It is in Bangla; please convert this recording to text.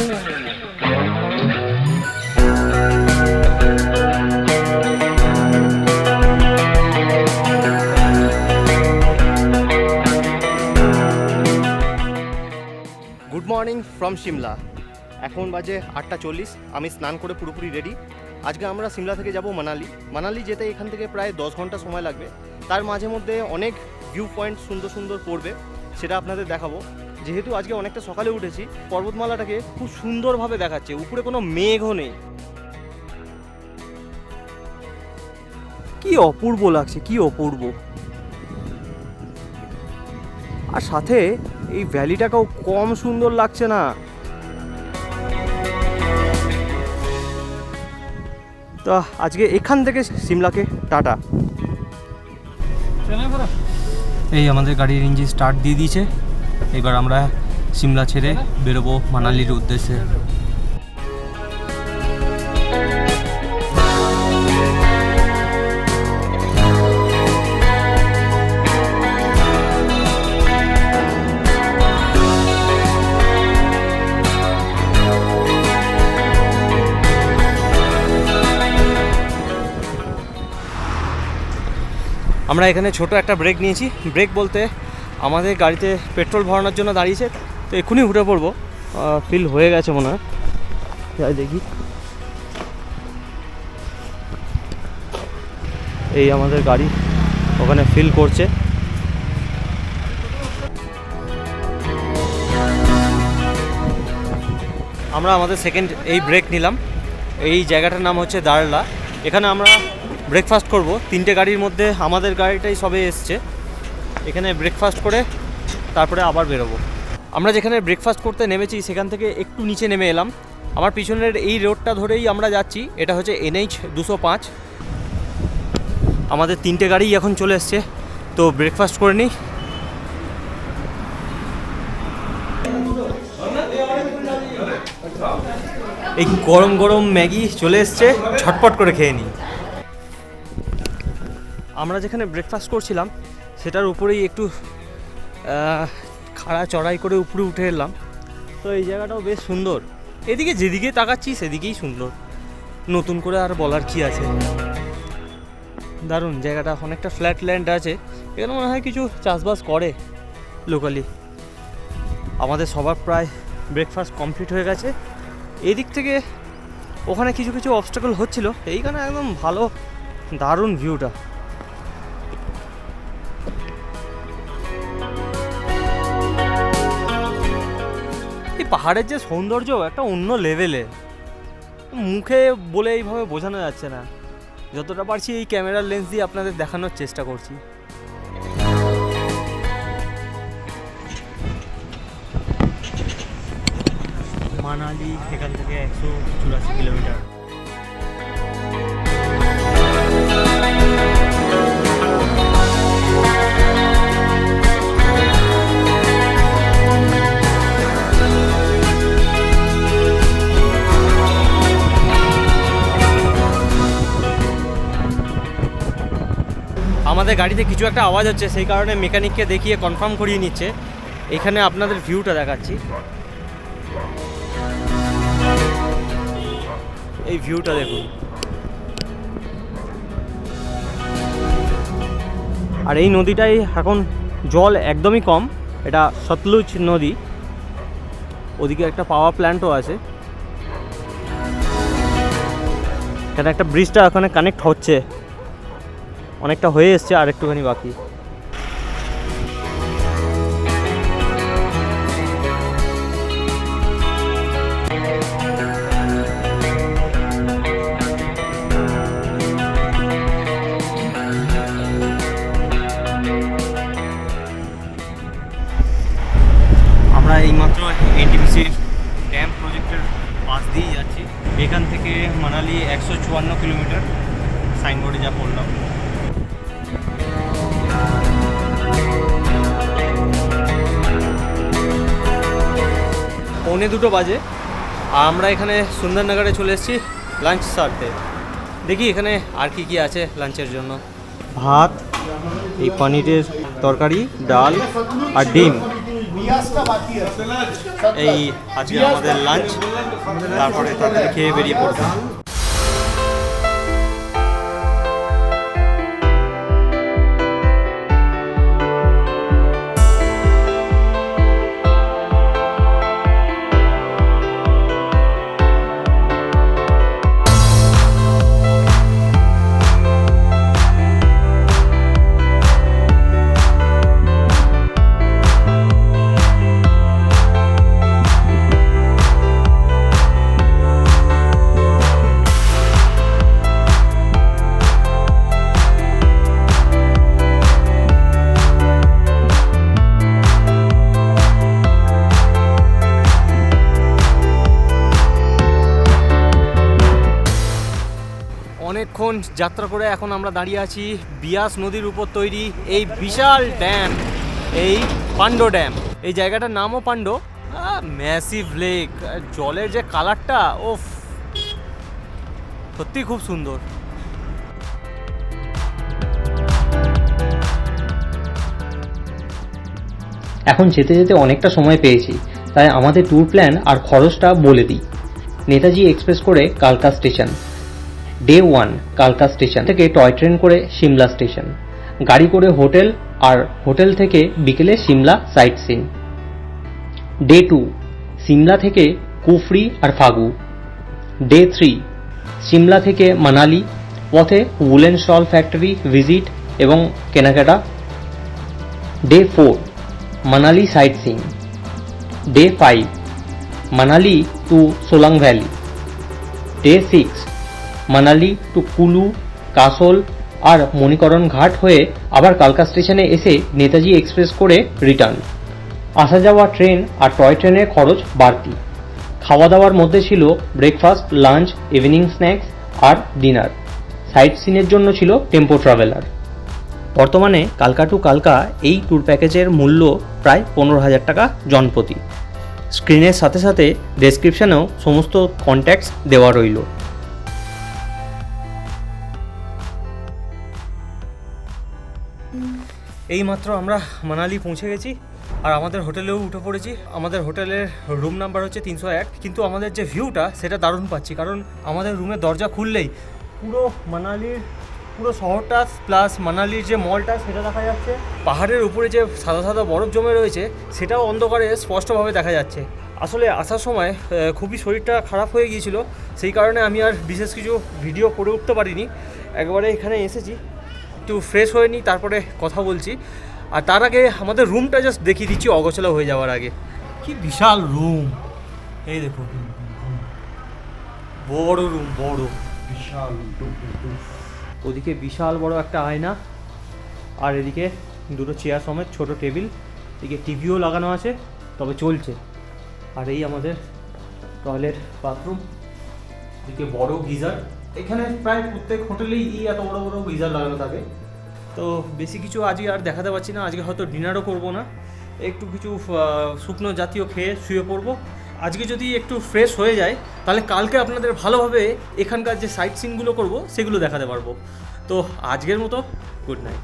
Good morning from Shimla. এখন বাজে 8:40। আমি স্নান করে পুরোপুরি রেডি। আজকে আমরা সিমলা থেকে যাব মানালি যেতে এখান থেকে প্রায় 10 ঘন্টা সময় লাগবে। তার মাঝে মধ্যে অনেক ভিউ পয়েন্ট সুন্দর সুন্দর পড়বে, সেটা আপনাদের দেখাবো। যেহেতু আজকে অনেকটা সকালে উঠেছি, পর্বতমালাটাকে খুব সুন্দরভাবে দেখাচ্ছে, উপরে কোনো মেঘও নেই। কি অপূর্ব লাগছে, কি অপূর্ব। আর সাথে এই ভ্যালিটাকেও কম সুন্দর লাগছে না। তো আজকে এখান থেকে সিমলাকে টাটা। এই আমাদের গাড়ির ইঞ্জিন স্টার্ট দিয়ে দিয়েছে। এবার আমরা সিমলা ছেড়ে বেরোবো মানালির উদ্দেশ্যে। আমরা এখানে ছোট একটা ব্রেক নিয়েছি। ব্রেক বলতে আমাদের গাড়িতে পেট্রোল ভরানোর জন্য দাঁড়িয়েছে, তো এক্ষুনি উঠে পড়বো। ফিল হয়ে গেছে মনে হয়, যাই দেখি। এই আমাদের গাড়ি ওখানে ফিল করছে। আমরা আমাদের সেকেন্ড এই ব্রেক নিলাম। এই জায়গাটার নাম হচ্ছে দারলা। এখানে আমরা ব্রেকফাস্ট করব। 3টে গাড়ির মধ্যে আমাদের গাড়িটাই সবে এসছে। এখানে ব্রেকফাস্ট করে তারপরে আবার বেরোবো। আমরা যেখানে ব্রেকফাস্ট করতে নেমেছি সেখান থেকে একটু নিচে নেমে এলাম। আমার পিছনের এই রোডটা ধরেই আমরা যাচ্ছি। এটা হচ্ছে NH 205। আমাদের 3টে গাড়ি এখন চলে এসছে, তো ব্রেকফাস্ট করে নিই। এই গরম গরম ম্যাগি চলে এসছে, ঝটপট করে খেয়ে নিই। আমরা যেখানে ব্রেকফাস্ট করছিলাম সেটার উপরেই একটু খাড়া চড়াই করে উপরে উঠে এলাম। তো এই জায়গাটাও বেশ সুন্দর। এদিকে যেদিকে তাকাচ্ছি সেদিকেই সুন্দর, নতুন করে আর বলার কি আছে। দারুণ জায়গাটা, অনেকটা ফ্ল্যাট ল্যান্ড আছে। এখানে মনে হয় কিছু চাষবাস করে লোকালি। আমাদের সবার প্রায় ব্রেকফাস্ট কমপ্লিট হয়ে গেছে। এই দিক থেকে ওখানে কিছু কিছু অবস্টাকল হচ্ছিল, এইখানে একদম ভালো দারুণ ভিউটা। এই পাহাড়ের যে সৌন্দর্য একটা অন্য লেভেলে, মুখে বলে এইভাবে বোঝানো যাচ্ছে না। যতটা পারছি এই ক্যামেরার লেন্স দিয়ে আপনাদের দেখানোর চেষ্টা করছি। মানালি এখান থেকে 184 কিলোমিটার। আমাদের গাড়িতে কিছু একটা আওয়াজ হচ্ছে, সেই কারণে মেকানিককে দেখিয়ে কনফার্ম করিয়ে নিচ্ছে। এখানে আপনাদের ভিউটা দেখাচ্ছি। এই ভিউটা দেখুন। আর এই নদীটাই এখন জল একদমই কম। এটা সতলুজ নদী। ওদিকে একটা পাওয়ার প্ল্যান্টও আছে। এখানে একটা ব্রিজটা এখানে কানেক্ট হচ্ছে, অনেকটা হয়ে এসছে, আর একটুখানি বাকি। আমরা এইমাত্র NTPC ড্যাম প্রজেক্টের পাশ দিয়েই যাচ্ছি। এখান থেকে মানালি 154 কিলোমিটার, সাইনবোর্ডে যা পড়লাম। পৌনে 2 বাজে। আমরা এখানে সুন্দরনগরে চলে এসেছি লাঞ্চ সারতে। দেখি এখানে আর কি কি আছে লাঞ্চের জন্য। ভাত, এই পনিরের তরকারি, ডাল আর ডিম। এই আজকে আমাদের লাঞ্চ, তারপরে তাড়াতাড়ি খেয়ে বেরিয়ে পড়বো। অনেকক্ষণ যাত্রা করে এখন আমরা দাঁড়িয়ে আছি বিয়াস নদীর উপর তৈরি এই বিশাল ড্যাম, এই পান্ডো ড্যাম। এই জায়গাটার নামও পান্ডো। ম্যাসিভ লেক, জলের যে কালারটা, ওফ, সত্যি খুব সুন্দর। এখন যেতে যেতে অনেকটা সময় পেয়েছি, তাই আমাদের ট্যুর প্ল্যান আর খরচটা বলে দিই। নেতাজি এক্সপ্রেস করে কালকা স্টেশন, ডে 1 কালকা স্টেশন থেকে টয় ট্রেন করে সিমলা স্টেশন, গাড়ি করে হোটেল, আর হোটেল থেকে বিকেলে Shimla sightseeing. Day 2 Shimla থেকে কুফরি আর ফাগু। ডে 3 সিমলা থেকে মানালি, পথে উলেন শল ফ্যাক্টরি ভিজিট এবং কেনাকাটা। Day 4 Manali sightseeing. Day 5 Manali to Solang valley. Day 6 Manali to Kullu, Kasol আর মণিকরণ ঘাট হয়ে আবার কালকা স্টেশনে এসে নেতাজি এক্সপ্রেস করে রিটার্ন। আসা যাওয়া ট্রেন আর টয় ট্রেনের খরচ বাড়তি। খাওয়া দাওয়ার মধ্যে ছিল ব্রেকফাস্ট, লাঞ্চ, ইভিনিং স্ন্যাক্স আর ডিনার। সাইট সিনের জন্য ছিল টেম্পো ট্রাভেলার। বর্তমানে কালকা টু কালকা এই ট্যুর প্যাকেজের মূল্য প্রায় 15,000 টাকা জনপ্রতি। স্ক্রিনের সাথে সাথে ডেসক্রিপশনেও সমস্ত কন্ট্যাক্টস দেওয়া রইল। এইমাত্র আমরা মানালি পৌঁছে গেছি আর আমাদের হোটেলেও উঠে পড়েছি। আমাদের হোটেলের রুম নাম্বার হচ্ছে 301, কিন্তু আমাদের যে ভিউটা সেটা দারুণ পাচ্ছি, কারণ আমাদের রুমের দরজা খুললেই পুরো মানালির পুরো শহরটা প্লাস মানালির যে মলটা সেটা দেখা যাচ্ছে। পাহাড়ের উপরে যে সাদা সাদা বরফ জমে রয়েছে সেটাও অন্ধকারে স্পষ্টভাবে দেখা যাচ্ছে। আসলে আসার সময় খুবই শরীরটা খারাপ হয়ে গিয়েছিল, সেই কারণে আমি আর বিশেষ কিছু ভিডিও করে উঠতে পারিনি। একবারে এখানে এসেছি, একটু ফ্রেশ হয়ে নিই, তারপরে কথা বলছি। আর তার আগে আমাদের রুমটা জাস্ট দেখিয়ে দিচ্ছি অগোছালো হয়ে যাওয়ার আগে। কি বিশাল রুম, এই দেখুন, বড় রুম, বড় বিশাল। ওদিকে বিশাল বড় একটা আয়না, আর এদিকে দুটো চেয়ার সমেত ছোট টেবিল, এদিকে টিভিও লাগানো আছে, তবে চলছে। আর এই আমাদের টয়লেট বাথরুম, এদিকে বড় গিজার। এখানে প্রায় প্রত্যেক হোটেলেই এত বড় বড় গিজার লাগানো থাকে। তো বেশি কিছু আজকে আর দেখাতে পারছি না, আজকে হয়তো ডিনারও করবো না, একটু কিছু শুকনো জাতীয় খেয়ে শুয়ে পড়বো। আজকে যদি একটু ফ্রেশ হয়ে যায় তাহলে কালকে আপনাদের ভালোভাবে এখানকার যে সাইট সিনগুলো করবো সেগুলো দেখাতে পারবো। তো আজকের মতো গুড নাইট।